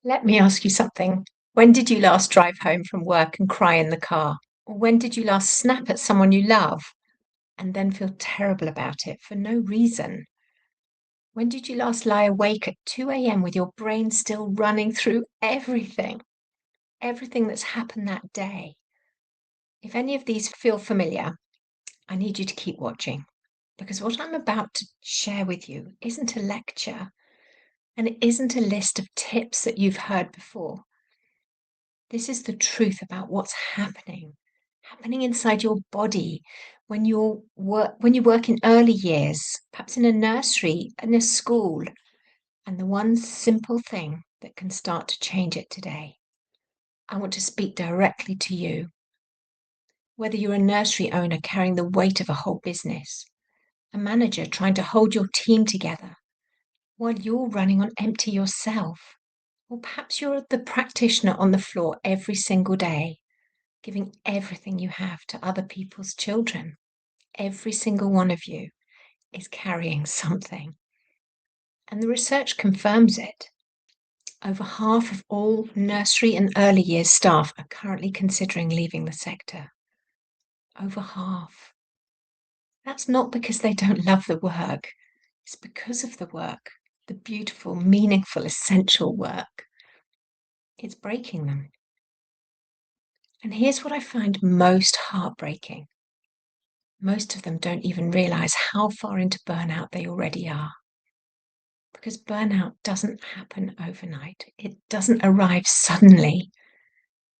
Let me ask you something. When did you last drive home from work and cry in the car? Or when did you last snap at someone you love and then feel terrible about it for no reason? When did you last lie awake at 2 a.m. with your brain still running through everything that's happened that day? If any of these feel familiar, I need you to keep watching because what I'm about to share with you isn't a lecture and it isn't a list of tips that you've heard before. This is the truth about what's happening inside your body when you work in early years, perhaps in a nursery, in a school, and the one simple thing that can start to change it today. I want to speak directly to you. Whether you're a nursery owner carrying the weight of a whole business, a manager trying to hold your team together while you're running on empty yourself, or perhaps you're the practitioner on the floor every single day, giving everything you have to other people's children. Every single one of you is carrying something. And the research confirms it. Over half of all nursery and early years staff are currently considering leaving the sector. Over half. That's not because they don't love the work, it's because of the work, the beautiful, meaningful, essential work. It's breaking them. And here's what I find most heartbreaking. Most of them don't even realize how far into burnout they already are. Because burnout doesn't happen overnight, it doesn't arrive suddenly,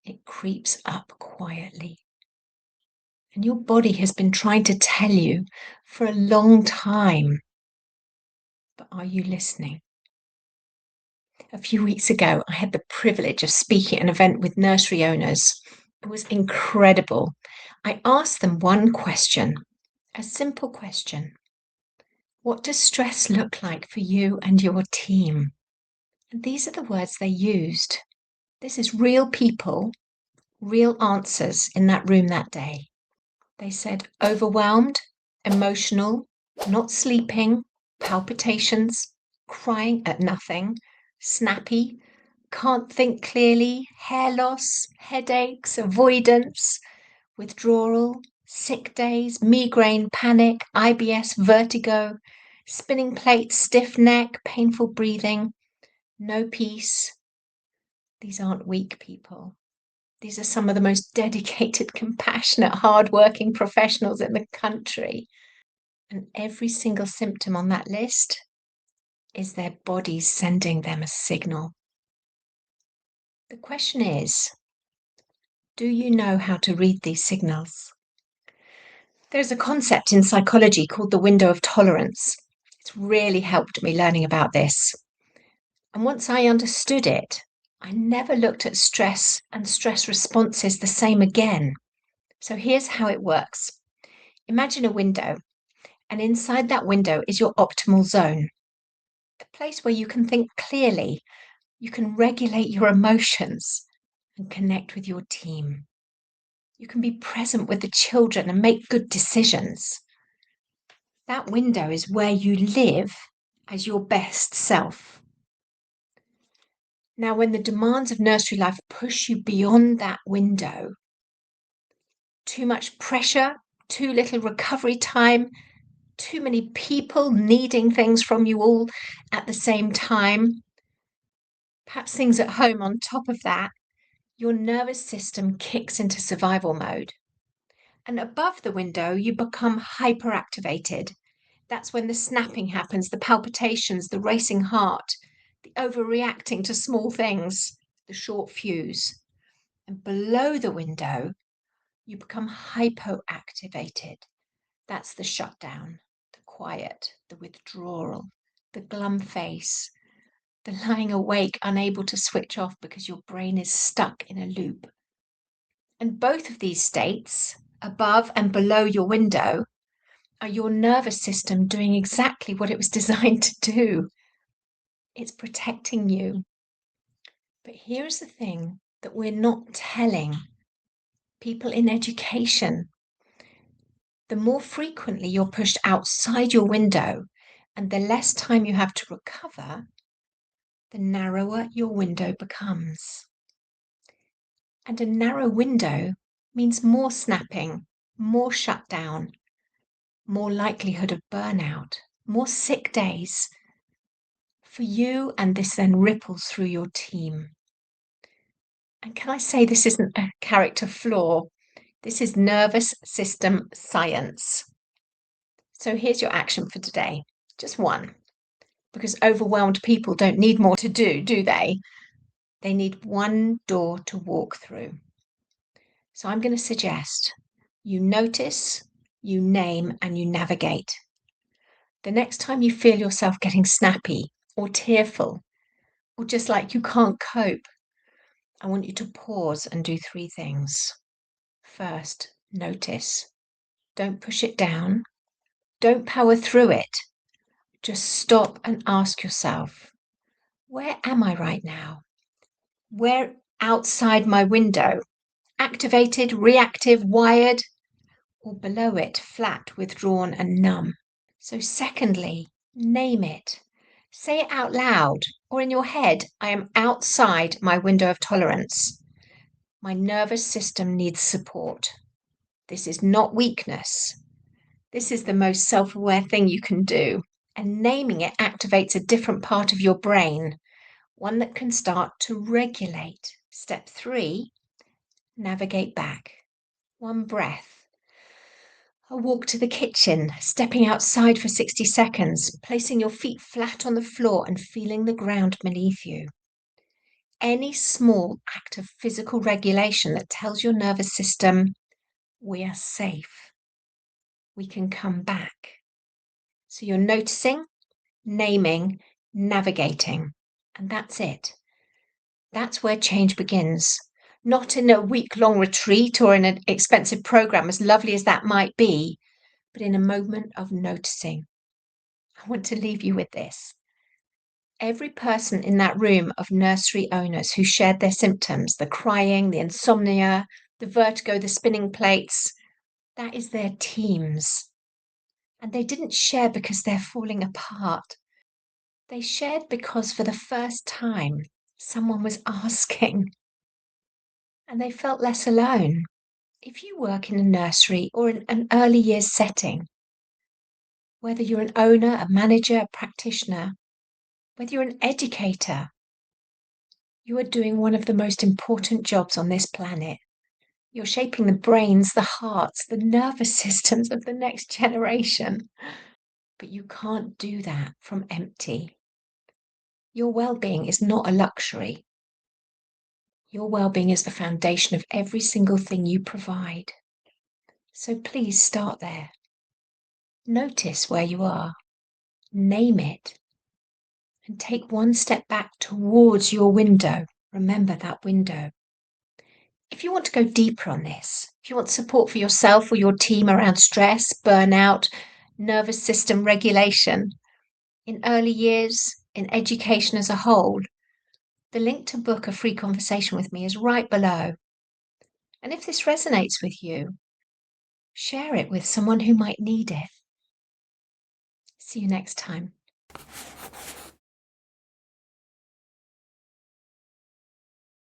it creeps up quietly. And your body has been trying to tell you for a long time. But are you listening? A few weeks ago, I had the privilege of speaking at an event with nursery owners. It was incredible. I asked them one question, a simple question. What does stress look like for you and your team? And these are the words they used. This is real people, real answers in that room that day. They said overwhelmed, emotional, not sleeping, palpitations, crying at nothing, snappy, can't think clearly, hair loss, headaches, avoidance, withdrawal, sick days, migraine, panic, IBS, vertigo, spinning plates, stiff neck, painful breathing, no peace. These aren't weak people. These are some of the most dedicated, compassionate, hardworking professionals in the country. And every single symptom on that list is their bodies sending them a signal. The question is, do you know how to read these signals? There's a concept in psychology called the window of tolerance. It's really helped me learning about this. And once I understood it, I never looked at stress and stress responses the same again. So here's how it works. Imagine a window, and inside that window is your optimal zone, the place where you can think clearly, you can regulate your emotions and connect with your team. You can be present with the children and make good decisions. That window is where you live as your best self. Now, when the demands of nursery life push you beyond that window, too much pressure, too little recovery time, too many people needing things from you all at the same time, perhaps things at home on top of that, your nervous system kicks into survival mode. And above the window, you become hyperactivated. That's when the snapping happens, the palpitations, the racing heart, the overreacting to small things, the short fuse. And below the window, you become hypoactivated. That's the shutdown, the quiet, the withdrawal, the glum face, the lying awake, unable to switch off because your brain is stuck in a loop. And both of these states, above and below your window, are your nervous system doing exactly what it was designed to do. It's protecting you. But here's the thing that we're not telling people in education. The more frequently you're pushed outside your window and the less time you have to recover, the narrower your window becomes. And a narrow window means more snapping, more shutdown, more likelihood of burnout, more sick days for you, and this then ripples through your team. And can I say this isn't a character flaw? This is nervous system science. So here's your action for today. Just one. Because overwhelmed people don't need more to do they? They need one door to walk through. So I'm going to suggest you notice, you name, and you navigate. The next time you feel yourself getting snappy or tearful, or just like you can't cope, I want you to pause and do three things. First, notice. Don't push it down. Don't power through it. Just stop and ask yourself, where am I right now? Where outside my window? Activated, reactive, wired, or below it, flat, withdrawn, and numb? So, secondly, name it. Say it out loud or in your head. I am outside my window of tolerance. My nervous system needs support. This is not weakness. This is the most self aware thing you can do. And naming it activates a different part of your brain, one that can start to regulate. Step 3, navigate back. One breath. A walk to the kitchen, stepping outside for 60 seconds, placing your feet flat on the floor and feeling the ground beneath you. Any small act of physical regulation that tells your nervous system, we are safe. We can come back. So you're noticing, naming, navigating, and that's it. That's where change begins. Not in a week-long retreat or in an expensive program, as lovely as that might be, but in a moment of noticing. I want to leave you with this. Every person in that room of nursery owners who shared their symptoms, the crying, the insomnia, the vertigo, the spinning plates, that is their teams. And they didn't share because they're falling apart. They shared because for the first time, someone was asking, and they felt less alone. If you work in a nursery or in an early years setting, whether you're an owner, a manager, a practitioner, whether you're an educator, you are doing one of the most important jobs on this planet. You're shaping the brains, the hearts, the nervous systems of the next generation. But you can't do that from empty. Your well-being is not a luxury. Your well-being is the foundation of every single thing you provide. So please start there. Notice where you are. Name it. And take one step back towards your window. Remember that window. If you want to go deeper on this, if you want support for yourself or your team around stress, burnout, nervous system regulation, in early years, in education as a whole, the link to book a free conversation with me is right below. And if this resonates with you, share it with someone who might need it. See you next time.